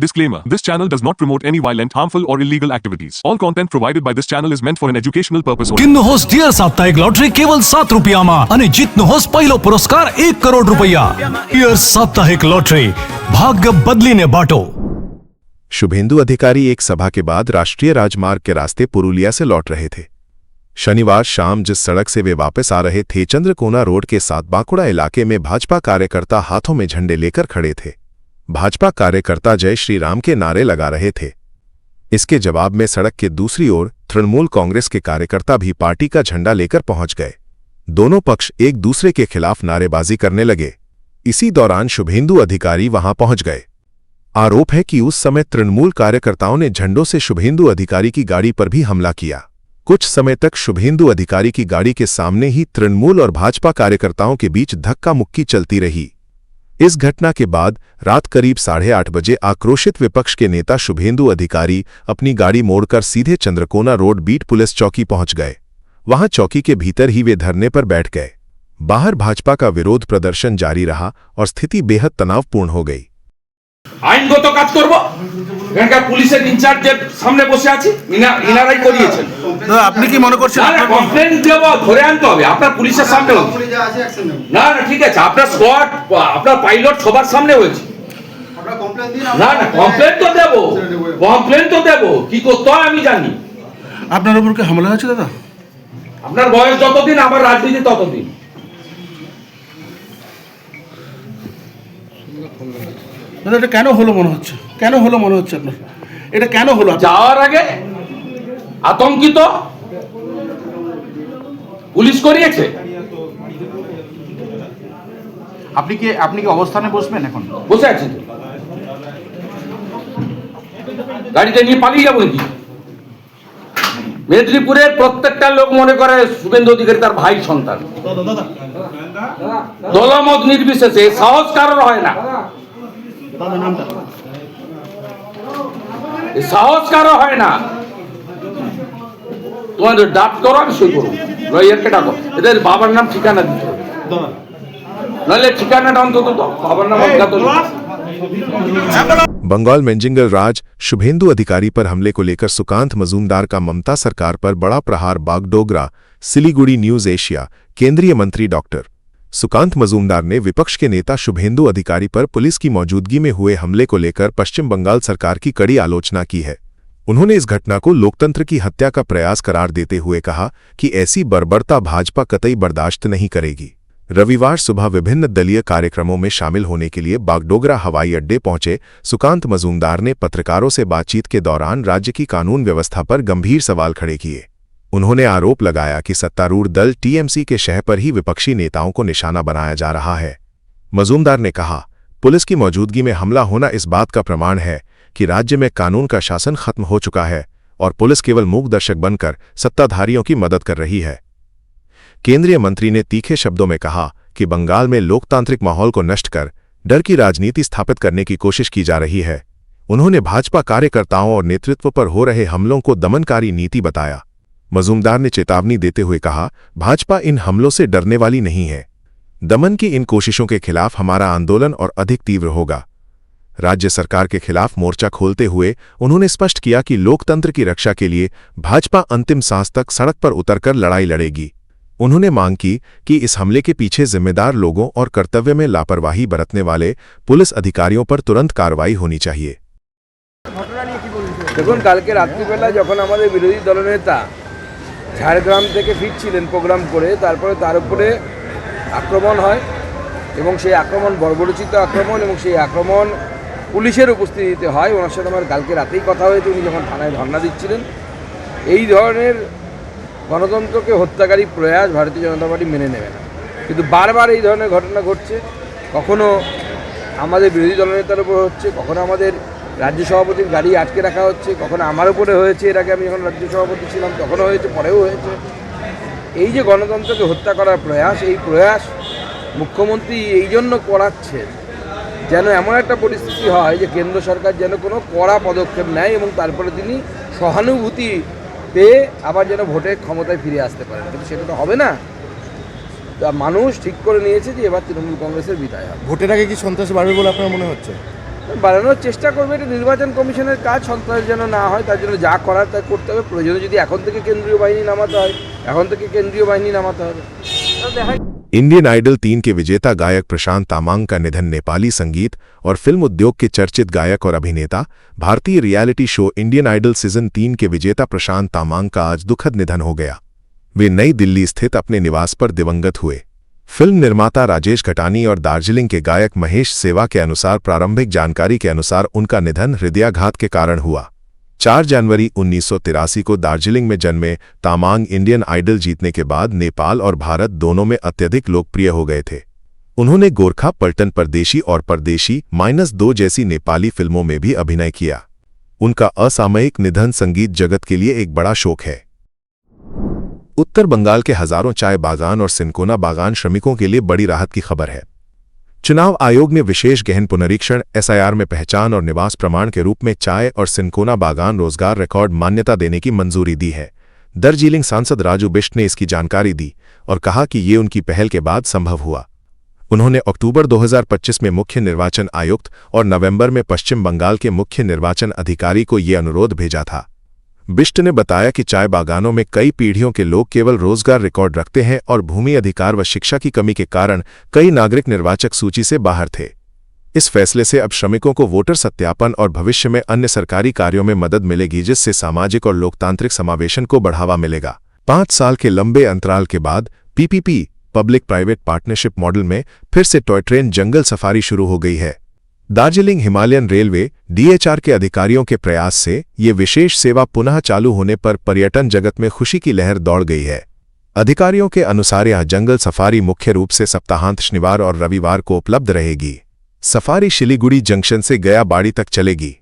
Disclaimer. This channel does not promote any violent, harmful or illegal activities. All content provided by this channel is meant for an educational purpose only. કિન્નુ હોસ dear સાપ્તાહિક lottery કેવલ 7 રૂપિયામાં અને જીતનો હોસ પહેલો પુરસ્કાર 1 કરોડ રૂપિયા। ડિયર સાપ્તાહિક લોટરી, भाग्य बदलीने बांटो। शुभेंदु अधिकारी एक सभा के बाद राष्ट्रीय राजमार्ग के रास्ते पुरुलिया से लौट रहे थे। शनिवार शाम जिस सड़क से वे वापस आ रहे थे, चंद्रकोना रोड के साथ बांकुड़ा इलाके में भाजपा कार्यकर्ता हाथों में झंडे लेकर खड़े थे। भाजपा कार्यकर्ता जय श्री राम के नारे लगा रहे थे। इसके जवाब में सड़क के दूसरी ओर तृणमूल कांग्रेस के कार्यकर्ता भी पार्टी का झंडा लेकर पहुंच गए। दोनों पक्ष एक दूसरे के खिलाफ नारेबाजी करने लगे। इसी दौरान शुभेंदु अधिकारी वहां पहुंच गए। आरोप है कि उस समय तृणमूल कार्यकर्ताओं ने झंडों से शुभेंदु अधिकारी की गाड़ी पर भी हमला किया। कुछ समय तक शुभेंदु अधिकारी की गाड़ी के सामने ही तृणमूल और भाजपा कार्यकर्ताओं के बीच धक्का मुक्की चलती रही। इस घटना के बाद रात करीब 8:30 बजे आक्रोशित विपक्ष के नेता शुभेंदु अधिकारी अपनी गाड़ी मोड़कर सीधे चंद्रकोना रोड बीट पुलिस चौकी पहुंच गए। वहां चौकी के भीतर ही वे धरने पर बैठ गए। बाहर भाजपा का विरोध प्रदर्शन जारी रहा और स्थिति बेहद तनावपूर्ण हो गई। আইনগত কাজ করব, এখানকার পুলিশের ইনচার্জের সামনে বসে আছি, ইনারাই করিয়েছেন। আপনি কি মনে করছেন কমপ্লেন দেব, ধরে আনতে হবে আপনার পুলিশের সামনে? না না ঠিক আছে, আপনার স্কোয়াড, আপনার পাইলট সবার সামনে হয়েছে। না না কমপ্লেন তো দেব, কমপ্লেন তো দেব, কি করতে হয় আমি জানি। আপনার উপর কি হামলা হয়েছে দাদা? আপনার বয়স যতদিন, আমার রাজনীতি ততদিন। দাদা এটা কেন হলো মনে হচ্ছে? কেন হলো মনে হচ্ছে আপনার? এটা কেন হলো? যাওয়ার আগে আতঙ্কিত পুলিশ করিয়েছে। আপনি কি অবস্থানে বসবেন? এখন বসে আছেন, গাড়িটা নিয়ে পালিয়ে যাবো নাকি? মেদিনীপুরের প্রত্যেকটা লোক মনে করে শুভেন্দু অধিকারী তার ভাই সন্তান। দলমত নির্বিশেষে সাহস কারণ হয় না, সাহস কারো হয় না। তোমাদের ডাক করো, আমি সই করবো, লয়ারকে ডাকো, এদের বাবার নাম ঠিকানা দিতে হবে, নাহলে ঠিকানাটা অন্তত বাবার নাম অজ্ঞাত। बंगाल में जिंगल राज शुभेंदु अधिकारी पर हमले को लेकर सुकांत मजूमदार का ममता सरकार पर बड़ा प्रहार। Bagdogra, Siliguri news Asia. केंद्रीय मंत्री डॉक्टर सुकांत मजूमदार ने विपक्ष के नेता शुभेंदु अधिकारी पर पुलिस की मौजूदगी में हुए हमले को लेकर पश्चिम बंगाल सरकार की कड़ी आलोचना की है। उन्होंने इस घटना को लोकतंत्र की हत्या का प्रयास करार देते हुए कहा कि ऐसी बर्बरता भाजपा कतई बर्दाश्त नहीं करेगी। रविवार सुबह विभिन्न दलीय कार्यक्रमों में शामिल होने के लिए बागडोगरा हवाई अड्डे पहुंचे सुकांत मजूमदार ने पत्रकारों से बातचीत के दौरान राज्य की कानून व्यवस्था पर गंभीर सवाल खड़े किए। उन्होंने आरोप लगाया कि सत्तारूढ़ दल टीएमसी के शह पर ही विपक्षी नेताओं को निशाना बनाया जा रहा है। मजूमदार ने कहा, पुलिस की मौजूदगी में हमला होना इस बात का प्रमाण है कि राज्य में कानून का शासन खत्म हो चुका है और पुलिस केवल मूक दर्शक बनकर सत्ताधारियों की मदद कर रही है। केंद्रीय मंत्री ने तीखे शब्दों में कहा कि बंगाल में लोकतांत्रिक माहौल को नष्ट कर डर की राजनीति स्थापित करने की कोशिश की जा रही है। उन्होंने भाजपा कार्यकर्ताओं और नेतृत्व पर हो रहे हमलों को दमनकारी नीति बताया। मजूमदार ने चेतावनी देते हुए कहा, भाजपा इन हमलों से डरने वाली नहीं है। दमन की इन कोशिशों के खिलाफ हमारा आंदोलन और अधिक तीव्र होगा। राज्य सरकार के खिलाफ मोर्चा खोलते हुए उन्होंने स्पष्ट किया कि लोकतंत्र की रक्षा के लिए भाजपा अंतिम सांस तक सड़क पर उतरकर लड़ाई लड़ेगी। उन्होंने मांग की कि इस हमले के पीछे जिम्मेदार लोगों और कर्तव्य में लापरवाही बरतने वाले पुलिस अधिकारियों पर तुरंत कार्रवाई होनी चाहिए। দেখুন, কালকে রাত্রিবেলা যখন আমাদের বিরোধী দলনেতা ঝাড়গ্রাম থেকে ফিরছিলেন প্রোগ্রাম করে, তারপরে তার উপরে আক্রমণ হয় এবং সেই আক্রমণ বর্বরোচিত আক্রমণ, এবং সেই আক্রমণ পুলিশের উপস্থিতিতে হয়। ওনার সাথে আমার কালকে রাতেই কথা হয়েছে, উনি যখন থানায় ধর্ণা দিচ্ছিলেন। এই ধরনের গণতন্ত্রকে হত্যাকারী প্রয়াস ভারতীয় জনতা পার্টি মেনে নেবে না, কিন্তু বারবার এই ধরনের ঘটনা ঘটছে। কখনো আমাদের বিরোধী দলনেতার উপর হচ্ছে, কখনো আমাদের রাজ্য সভাপতির গাড়ি আটকে রাখা হচ্ছে, কখনো আমার উপরে হয়েছে। এর আগে আমি যখন রাজ্য সভাপতি ছিলাম তখনও হয়েছে, পরেও হয়েছে। এই যে গণতন্ত্রকে হত্যা করার প্রয়াস, এই প্রয়াস মুখ্যমন্ত্রী এই জন্য করাচ্ছেন যেন এমন একটা পরিস্থিতি হয় যে কেন্দ্র সরকার যেন কোনো কড়া পদক্ষেপ নেয় এবং তারপরে তিনি সহানুভূতি পেয়ে আবার যেন ভোটের ক্ষমতায় ফিরে আসতে পারেন। কিন্তু সেটা তো হবে না। মানুষ ঠিক করে নিয়েছে যে এবার তৃণমূল কংগ্রেসের বিদায় হবে। ভোটের আগে কি সন্ত্রাস বাড়বে বলে আপনার মনে হচ্ছে? বাড়ানোর চেষ্টা করবে। এটা নির্বাচন কমিশনের কাজ, সন্ত্রাস যেন না হয় তার জন্য যা করার তা করতে হবে। প্রয়োজনে যদি এখন থেকে কেন্দ্রীয় বাহিনী নামাতে হয় এখন থেকে কেন্দ্রীয় বাহিনী নামাতে হবে। इंडियन आइडल 3 के विजेता गायक प्रशांत तामांग का निधन। नेपाली संगीत और फिल्म उद्योग के चर्चित गायक और अभिनेता, भारतीय reality show Indian Idol season 3 के विजेता प्रशांत तामांग का आज दुखद निधन हो गया। वे नई दिल्ली स्थित अपने निवास पर दिवंगत हुए। फिल्म निर्माता राजेश घटानी और दार्जिलिंग के गायक महेश सेवा के अनुसार प्रारंभिक जानकारी के अनुसार उनका निधन हृदयाघात के कारण हुआ। 4 जनवरी 1983 को दार्जिलिंग में जन्मे तामांग इंडियन आइडल जीतने के बाद नेपाल और भारत दोनों में अत्यधिक लोकप्रिय हो गए थे। उन्होंने गोरखा, पलटन परदेशी और परदेशी -2 जैसी नेपाली फिल्मों में भी अभिनय किया। उनका असामयिक निधन संगीत जगत के लिए एक बड़ा शोक है। उत्तर बंगाल के हजारों चाय बागान और सिनकोना बागान श्रमिकों के लिए बड़ी राहत की खबर है। चुनाव आयोग ने विशेष गहन पुनरीक्षण SIR में पहचान और निवास प्रमाण के रूप में चाय और सिनकोना बागान रोजगार रिकॉर्ड मान्यता देने की मंजूरी दी है। दार्जिलिंग सांसद राजू बिष्ट ने इसकी जानकारी दी और कहा कि ये उनकी पहल के बाद संभव हुआ। उन्होंने अक्टूबर 2025 में मुख्य निर्वाचन आयुक्त और नवंबर में पश्चिम बंगाल के मुख्य निर्वाचन अधिकारी को ये अनुरोध भेजा था। बिष्ट ने बताया कि चाय बागानों में कई पीढ़ियों के लोग केवल रोजगार रिकॉर्ड रखते हैं और भूमि अधिकार व शिक्षा की कमी के कारण कई नागरिक निर्वाचक सूची से बाहर थे। इस फैसले से अब श्रमिकों को वोटर सत्यापन और भविष्य में अन्य सरकारी कार्यों में मदद मिलेगी, जिससे सामाजिक और लोकतांत्रिक समावेशन को बढ़ावा मिलेगा। 5 साल के लंबे अंतराल के बाद PPP public private partnership model में फिर से टॉय ट्रेन जंगल सफारी शुरू हो गई है। दार्जिलिंग हिमालयन रेलवे DHR के अधिकारियों के प्रयास से ये विशेष सेवा पुनः चालू होने पर पर्यटन जगत में खुशी की लहर दौड़ गई है। अधिकारियों के अनुसार यह जंगल सफारी मुख्य रूप से सप्ताहांत शनिवार और रविवार को उपलब्ध रहेगी। सफारी शिलीगुड़ी जंक्शन से गयाबाड़ी तक चलेगी।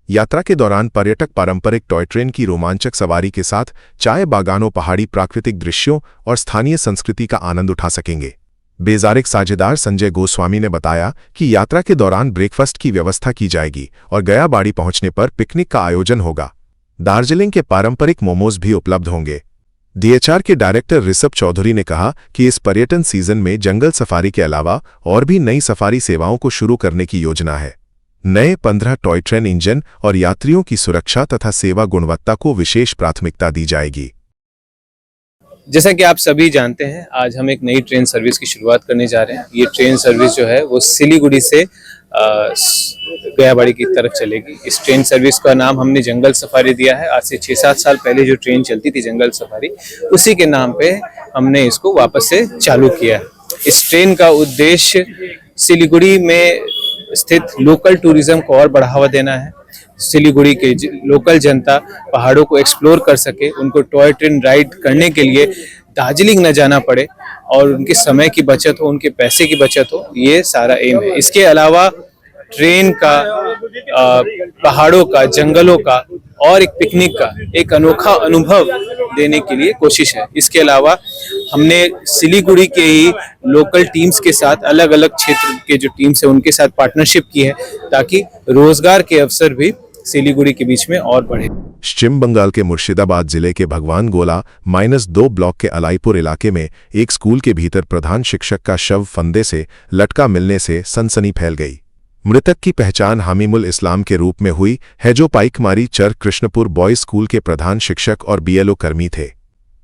यात्रा के दौरान पर्यटक पारंपरिक टॉय ट्रेन की रोमांचक सवारी के साथ चाय बागानों, पहाड़ी प्राकृतिक दृश्यों और स्थानीय संस्कृति का आनंद उठा सकेंगे। बेजारिक साझेदार संजय गोस्वामी ने बताया कि यात्रा के दौरान ब्रेकफास्ट की व्यवस्था की जाएगी और गयाबाड़ी पहुंचने पर पिकनिक का आयोजन होगा। दार्जिलिंग के पारंपरिक मोमोज भी उपलब्ध होंगे। DHR के डायरेक्टर ऋषभ चौधरी ने कहा कि इस पर्यटन सीजन में जंगल सफारी के अलावा और भी नई सफारी सेवाओं को शुरू करने की योजना है। नए 15 टॉय ट्रेन इंजन और यात्रियों की सुरक्षा तथा सेवा गुणवत्ता को विशेष प्राथमिकता दी जाएगी। जैसा कि आप सभी जानते हैं, आज हम एक नई ट्रेन सर्विस की शुरुआत करने जा रहे हैं। ये ट्रेन सर्विस जो है वो सिलीगुड़ी से गयाबाड़ी की तरफ चलेगी। इस ट्रेन सर्विस का नाम हमने जंगल सफारी दिया है। आज से 6-7 साल पहले जो ट्रेन चलती थी जंगल सफारी, उसी के नाम पे हमने इसको वापस से चालू किया है। इस ट्रेन का उद्देश्य सिलीगुड़ी में स्थित लोकल टूरिज्म को और बढ़ावा देना है। सिलीगुड़ी के लोकल जनता पहाड़ों को एक्सप्लोर कर सके, उनको टॉय ट्रेन राइड करने के लिए दार्जिलिंग न जाना पड़े और उनके समय की बचत हो, उनके पैसे की बचत हो, ये सारा एम है। इसके अलावा ट्रेन का, पहाड़ों का, जंगलों का और एक पिकनिक का एक अनोखा अनुभव देने के लिए कोशिश है। इसके अलावा हमने सिलीगुड़ी के ही लोकल टीम्स के साथ, अलग अलग क्षेत्र के जो टीम्स है उनके साथ पार्टनरशिप की है, ताकि रोजगार के अवसर भी सिलीगुड़ी के बीच में और बढ़े। पश्चिम बंगाल के मुर्शिदाबाद जिले के भगवान गोला -2 ब्लॉक के अलाईपुर इलाके में एक स्कूल के भीतर प्रधान शिक्षक का शव फंदे से लटका मिलने से सनसनी फैल गई। मृतक की पहचान हामिमुल इस्लाम के रूप में हुई है, जो पाइकमारी चर कृष्णपुर बॉयज स्कूल के प्रधान शिक्षक और BLO कर्मी थे।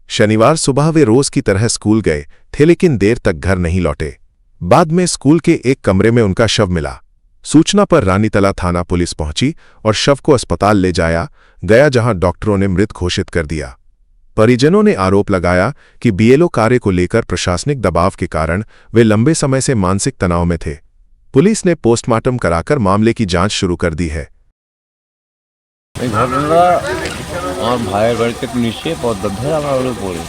शनिवार सुबह वे रोज की तरह स्कूल गए थे, लेकिन देर तक घर नहीं लौटे। बाद में स्कूल के एक कमरे में उनका शव मिला। सूचना पर रानीतला थाना पुलिस पहुंची और शव को अस्पताल ले जाया गया, जहां डॉक्टरों ने मृत घोषित कर दिया। परिजनों ने आरोप लगाया कि BLO कार्य को लेकर प्रशासनिक दबाव के कारण वे लंबे समय से मानसिक तनाव में थे। पुलिस ने पोस्टमार्टम कराकर मामले की जांच शुरू कर दी है। ঘটনাটা আমার ভাইয়ের বাড়িতে নিচে পদ্মার ধারে আমার ওর উপরে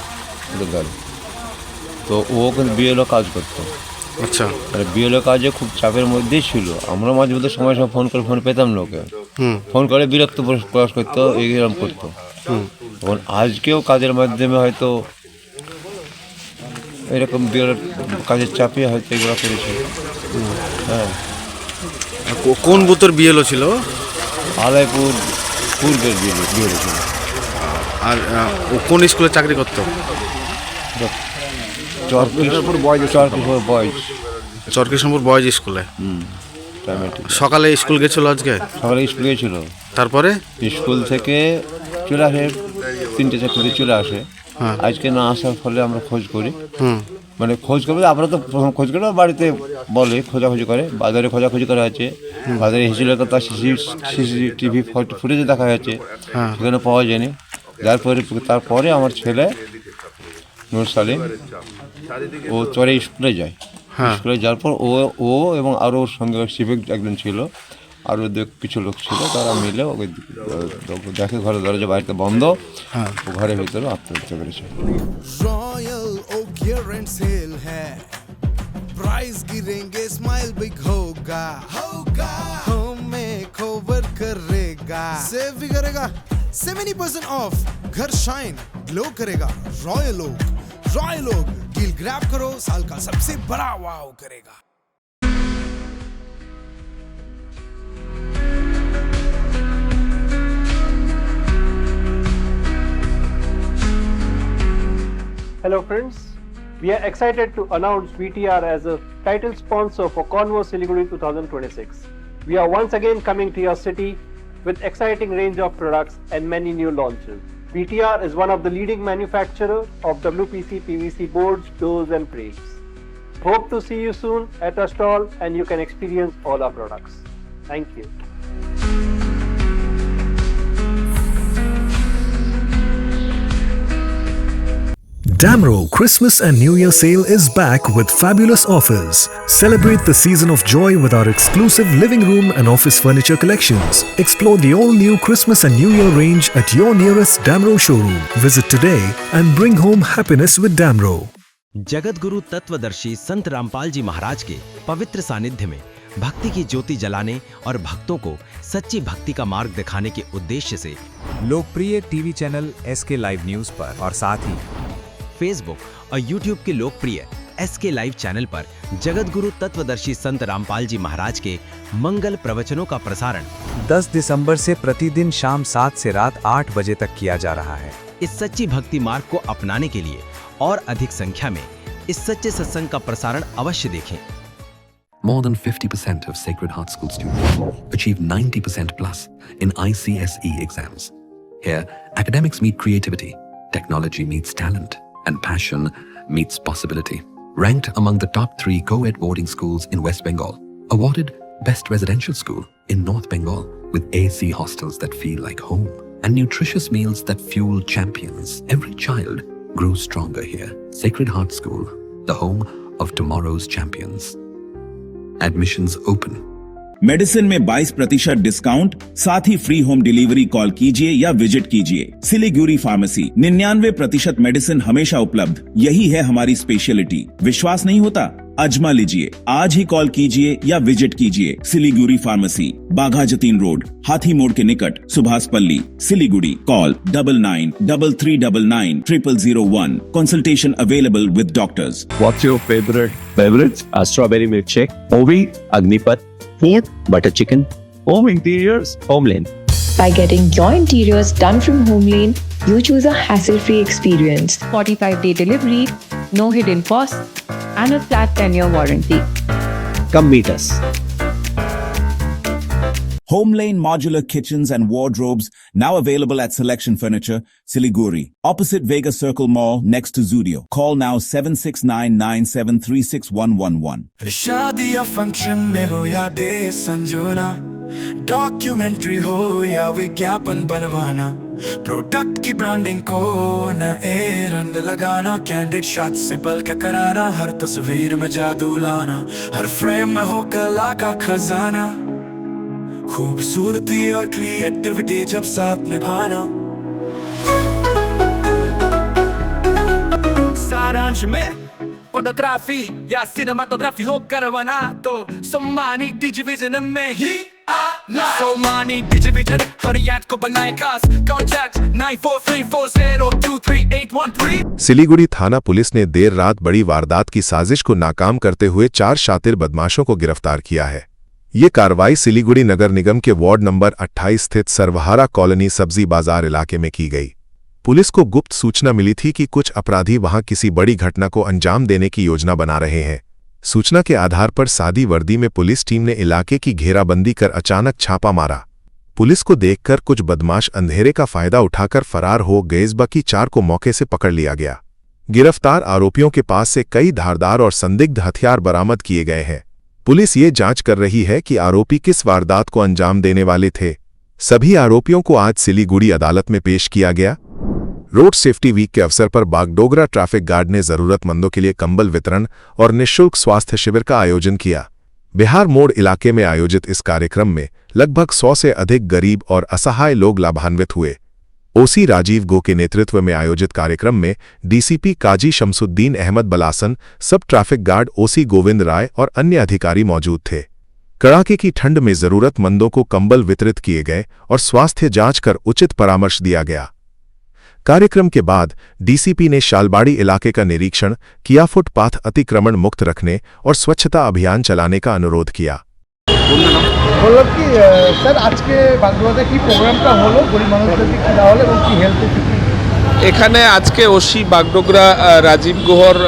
তো ও কিন্তু BLO কাজ করতো। আচ্ছা, BLO কাজে খুব চাপের মধ্যেই ছিল। আমরা মাঝে মধ্যে সময় ফোন পেতাম না ওকে, ফোন করে বিরক্ত প্রকাশ করতো, এরকম করতো। তখন আজকেও কাজের মাধ্যমে হয়তো এরকম BLO কাজের চাপে হয়তো এগুলো করেছে। হ্যাঁ, কোন বুথের BLO ছিল? আলাইপুর পূর্বের BLO ছিল। আর ও কোন স্কুলে চাকরি করতো? চরকৃষ্ণপুর বয়েজ চরকৃষ্ণপুর বয়েজ স্কুলে। টাইমে ঠিক সকালে স্কুল গেছিল আজকে? সকালে স্কুল গিয়েছিল, তারপরে স্কুল থেকে চলে আসে 3-4 চলে আসে। আজকে না আসার ফলে আমরা খোঁজ করি, মানে খোঁজ করবে, আমরা তো প্রথম খোঁজ করি বাড়িতে বলে খোঁজাখুঁজি করে, বাজারে খোঁজাখুঁজি করা হয়েছে, বাজারে হিসেবে তার সিসিটিভি ফুটেজে দেখা হয়েছে, সেখানে পাওয়া যায়নি। তারপরে আমার ছেলে নূর সালিম ও চরে স্কুলে যায়, স্কুলে যাওয়ার পর ও এবং আরও ওর সঙ্গে সিভিক একজন ছিল, আরও কিছু লোক ছিল, তারা মিলে ওকে দেখে ঘরের দরজা বাড়িতে বন্ধ, ও ঘরের ভিতরে আত্মহত্যা করেছে। रॉयल ओक गियरेंट सेल है, प्राइस गिरेंगे स्माइल बिग होगा, हमें कवर करेगा, सेव भी करेगा, 70% ऑफ, घर शाइन ग्लो करेगा। रॉयल ओक डील ग्रैब करो, साल का सबसे बड़ा वाव करेगा। Hello friends, we are excited to announce VTR as a title sponsor for Convo Siliguri 2026. We are once again coming to your city with exciting range of products and many new launches. VTR is one of the leading manufacturers of WPC PVC boards, doors and frames. Hope to see you soon at our stall and you can experience all our products. Thank you. Damro Christmas and New Year sale is back with fabulous offers. Celebrate the season of joy with our exclusive living room and office furniture collections. Explore the all-new Christmas and New Year range at your nearest Damro showroom. Visit today and bring home happiness with Damro. Jagat Guru तत्वदर्शी संत रामपाल जी महाराज के पवित्र सानिध्य में भक्ति की ज्योति जलाने और भक्तों को सच्ची भक्ति का मार्ग दिखाने के उद्देश्य से लोकप्रिय TV channel SK live news पर और साथ ही फेसबुक और यूट्यूब के लोकप्रिय SK लाइव चैनल पर जगत गुरु तत्वदर्शी संत रामपाल जी महाराज के मंगल प्रवचनों का प्रसारण 10 दिसंबर से प्रतिदिन शाम 7 से रात 8 बजे तक किया जा रहा है। इस सच्ची भक्ति मार्ग को अपनाने के लिए और अधिक संख्या में इस सच्चे सत्संग का प्रसारण अवश्य देखें। More than 50% of Sacred Heart School students achieve 90% plus in ICSE exams. Here, academics meet creativity, technology meets talent, and passion meets possibility. Ranked among the top 3 co-ed boarding schools in West Bengal. Awarded Best Residential School in North Bengal with AC hostels that feel like home and nutritious meals that fuel champions. Every child grows stronger here. Sacred Heart School, the home of tomorrow's champions. Admissions open. Medicine में 22% discount, साथ ही free home delivery. Call कीजिए या visit कीजिए। Siliguri pharmacy, 99% medicine हमेशा उपलब्ध, यही है हमारी स्पेशलिटी। विश्वास नहीं होता? आजमा लीजिए। आज ही कॉल कीजिए या विजिट कीजिए। सिलीगुड़ी फार्मेसी, बाघा जतीन रोड, हाथी मोड़ के निकट, सुभाष पल्ली, Siliguri. Call 9933990001। Consultation available with doctors. What's your favorite beverage? Strawberry milkshake, Ovi, Agnipat, Food, butter chicken, home interiors, Homelane. By getting your interiors done from Homelane, you choose a hassle-free experience. 45-day delivery, no hidden costs, and a flat 10-year warranty. Come meet us. Homelane Modular Kitchens and Wardrobes, now available at Selection Furniture, Siliguri, opposite Vega Circle Mall, next to Zudio. Call now 7699736111. शादी या function में हो या day संजोना, documentary हो या विज्ञापन बनवाना, product की ब्रांडिंग को न रंग लगाना, कैंडिड शॉट से पल के कराना, हर तस्वीर में जादू लाना, हर फ्रेम में हो कला का खजाना, खूबसूरती और क्रिएटिविटी जब साथ निभाना। सारांश में फोटोग्राफी या सिनेमाटोग्राफी हो करवाना तो सोमानी डिजिविजन में ही आना। सोमानी डिजिविजन हर याद को बनाए खास। कॉन्टैक्ट 9434023813। सिलीगुड़ी थाना पुलिस ने देर रात बड़ी वारदात की साजिश को नाकाम करते हुए 4 शातिर बदमाशों को गिरफ्तार किया है। ये कार्रवाई सिलीगुड़ी नगर निगम के वार्ड नंबर 28 स्थित सर्वहारा कॉलोनी सब्जी बाजार इलाके में की गई। पुलिस को गुप्त सूचना मिली थी कि कुछ अपराधी वहां किसी बड़ी घटना को अंजाम देने की योजना बना रहे हैं। सूचना के आधार पर सादी वर्दी में पुलिस टीम ने इलाके की घेराबंदी कर अचानक छापा मारा। पुलिस को देखकर कुछ बदमाश अंधेरे का फायदा उठाकर फरार हो गए, बाकी 4 को मौके से पकड़ लिया गया। गिरफ्तार आरोपियों के पास से कई धारदार और संदिग्ध हथियार बरामद किए गए हैं। पुलिस ये जांच कर रही है कि आरोपी किस वारदात को अंजाम देने वाले थे। सभी आरोपियों को आज सिलीगुड़ी अदालत में पेश किया गया। रोड सेफ्टी वीक के अवसर पर बागडोगरा ट्रैफिक गार्ड ने जरूरतमंदों के लिए कंबल वितरण और निःशुल्क स्वास्थ्य शिविर का आयोजन किया। बिहार मोड़ इलाके में आयोजित इस कार्यक्रम में लगभग 100 से अधिक गरीब और असहाय लोग लाभान्वित हुए। ओसी राजीव गो के नेतृत्व में आयोजित कार्यक्रम में डीसीपी काजी शमसुद्दीन अहमद बलासन, सब ट्रैफिक गार्ड ओसी गोविंद राय और अन्य अधिकारी मौजूद थे। कड़ाके की ठंड में जरूरतमंदों को कंबल वितरित किए गए और स्वास्थ्य जांच कर उचित परामर्श दिया गया। कार्यक्रम के बाद डीसीपी ने शालबाड़ी इलाके का निरीक्षण किया, फुटपाथ अतिक्रमण मुक्त रखने और स्वच्छता अभियान चलाने का अनुरोध किया। বললাম কি স্যার আজকে বাগডোগরাতে কি প্রোগ্রামটা হলো, গরিব মানুষদেরকে কি দেওয়া হলো এবং কি হেলথ? এখানে আজকে ওসি বাগডোগরা রাজীব গুহর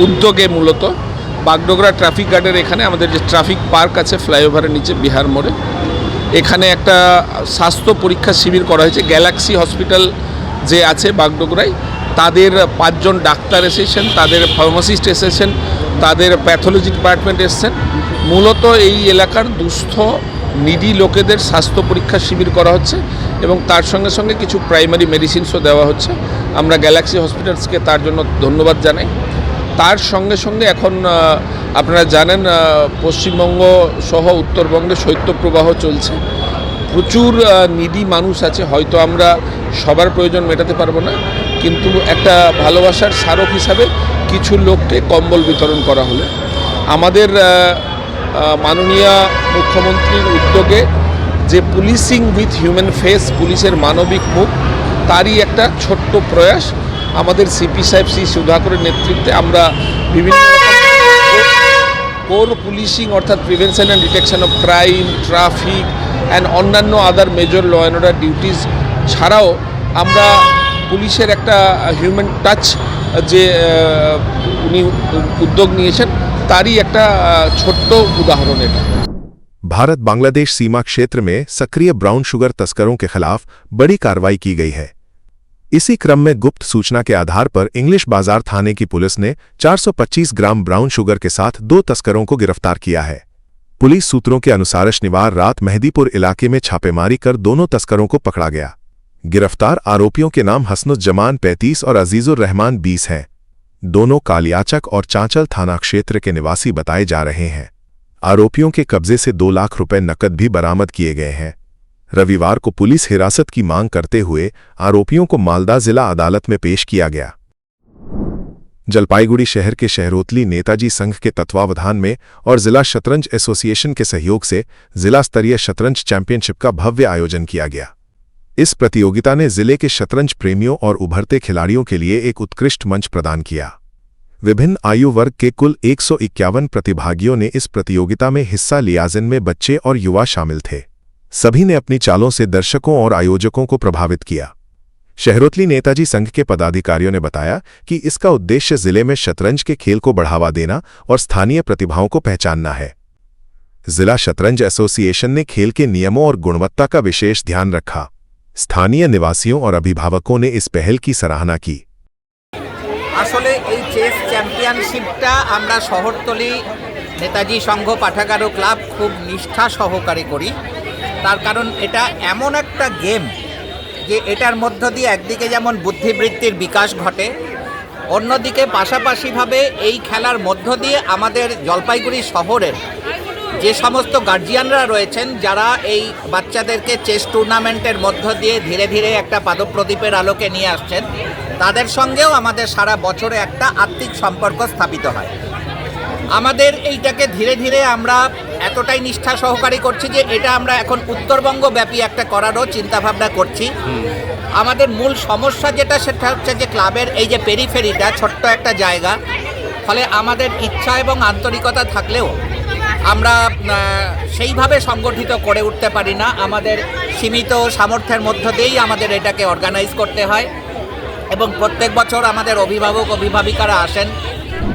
উদ্যোগে মূলত বাগডোগরা ট্রাফিক গার্ডের এখানে আমাদের যে ট্রাফিক পার্ক আছে ফ্লাইওভারের নিচে বিহার মোড়ে, এখানে একটা স্বাস্থ্য পরীক্ষা শিবির করা হয়েছে। গ্যালাক্সি হসপিটাল যে আছে বাগডোগরায়, তাদের 5 জন ডাক্তার এসেছেন, তাদের ফার্মাসিস্ট এসেছেন, তাদের প্যাথোলজি ডিপার্টমেন্ট এসেছেন। মূলত এই এলাকার দুস্থ নিডি লোকেদের স্বাস্থ্য পরীক্ষা শিবির করা হচ্ছে এবং তার সঙ্গে সঙ্গে কিছু প্রাইমারি মেডিসিনসও দেওয়া হচ্ছে। আমরা গ্যালাক্সি হসপিটালসকে তার জন্য ধন্যবাদ জানাই। তার সঙ্গে সঙ্গে এখন আপনারা জানেন পশ্চিমবঙ্গ সহ উত্তরবঙ্গে শৈত্যপ্রবাহ চলছে। প্রচুর নিডি মানুষ আছে, হয়তো আমরা সবার প্রয়োজন মেটাতে পারবো না, কিন্তু একটা ভালোবাসার স্মারক হিসাবে কিছু লোককে কম্বল বিতরণ করা হলো। আমাদের মাননীয় মুখ্যমন্ত্রীর উদ্যোগে যে পুলিশিং উইথ হিউম্যান ফেস, পুলিশের মানবিক মুখ, তারই একটা ছোট্ট প্রয়াস। আমাদের সিপি সাহেব শ্রী সুধাকরের নেতৃত্বে আমরা বিভিন্ন কোর পুলিশিং অর্থাৎ prevention and detection of crime, traffic and অন্যান্য other major law and order duties ছাড়াও আমরা পুলিশের একটা হিউম্যান টাচ যে উনি উদ্যোগ নিয়েছেন, तारी एक छोट्टो उदाहरण है। भारत बांग्लादेश सीमा क्षेत्र में सक्रिय ब्राउन शुगर तस्करों के खिलाफ बड़ी कार्रवाई की गई है। इसी क्रम में गुप्त सूचना के आधार पर इंग्लिश बाजार थाने की पुलिस ने 425 ग्राम ब्राउन शुगर के साथ 2 तस्करों को गिरफ्तार किया है। पुलिस सूत्रों के अनुसार शनिवार रात मेहदीपुर इलाके में छापेमारी कर दोनों तस्करों को पकड़ा गया। गिरफ्तार आरोपियों के नाम हसनुज्जमान 35 और अजीजुर रहमान 20 हैं। दोनों कालियाचक और चांचल थाना क्षेत्र के निवासी बताए जा रहे हैं। आरोपियों के कब्जे से 2 लाख रुपए नकद भी बरामद किए गए हैं। रविवार को पुलिस हिरासत की मांग करते हुए आरोपियों को मालदा जिला अदालत में पेश किया गया। जलपाईगुड़ी शहर के शहरोतली नेताजी संघ के तत्वावधान में और जिला शतरंज एसोसिएशन के सहयोग से जिला स्तरीय शतरंज चैंपियनशिप का भव्य आयोजन किया गया। इस प्रतियोगिता ने जिले के शतरंज प्रेमियों और उभरते खिलाड़ियों के लिए एक उत्कृष्ट मंच प्रदान किया। विभिन्न आयु वर्ग के कुल 151 प्रतिभागियों ने इस प्रतियोगिता में हिस्सा लिया, जिनमें बच्चे और युवा शामिल थे। सभी ने अपनी चालों से दर्शकों और आयोजकों को प्रभावित किया। शहरोतली नेताजी संघ के पदाधिकारियों ने बताया कि इसका उद्देश्य जिले में शतरंज के खेल को बढ़ावा देना और स्थानीय प्रतिभाओं को पहचानना है। जिला शतरंज एसोसिएशन ने खेल के नियमों और गुणवत्ता का विशेष ध्यान रखा। स्थानीय निवासियों और अभिभावकों ने इस पहल की सराहना की। আসলে এই চেস চ্যাম্পিয়নশিপটা আমরা শহরতলি নেতাজি সংঘ পাঠাগার ও ক্লাব খুব নিষ্ঠা সহকারে করি। তার কারণ এটা এমন একটা গেম যে এটার মধ্য দিয়ে একদিকে যেমন বুদ্ধিবৃত্তির বিকাশ ঘটে, অন্যদিকে পাশাপাশিভাবে এই খেলার মধ্য দিয়ে আমাদের জলপাইগুড়ি শহরের যে সমস্ত গার্জিয়ানরা রয়েছেন, যারা এই বাচ্চাদেরকে চেস টুর্নামেন্টের মধ্য দিয়ে ধীরে ধীরে একটা পাদপ্রদীপের আলোকে নিয়ে আসছেন, তাদের সঙ্গেও আমাদের সারা বছরে একটা আত্মিক সম্পর্ক স্থাপিত হয়। আমাদের এইটাকে ধীরে ধীরে আমরা এতটাই নিষ্ঠা সহকারে করছি যে এটা আমরা এখন উত্তরবঙ্গ ব্যাপী একটা করারও চিন্তাভাবনা করছি। আমাদের মূল সমস্যা যেটা, সেটা হচ্ছে যে ক্লাবের এই যে পেরিফেরিটা ছোট্ট একটা জায়গা, ফলে আমাদের ইচ্ছা এবং আন্তরিকতা থাকলেও আমরা সেইভাবে সংগঠিত করে উঠতে পারি না। আমাদের সীমিত সামর্থ্যের মধ্য দিয়েই আমাদের এটাকে অর্গানাইজ করতে হয় এবং প্রত্যেক বছর আমাদের অভিভাবক অভিভাবিকারা আসেন।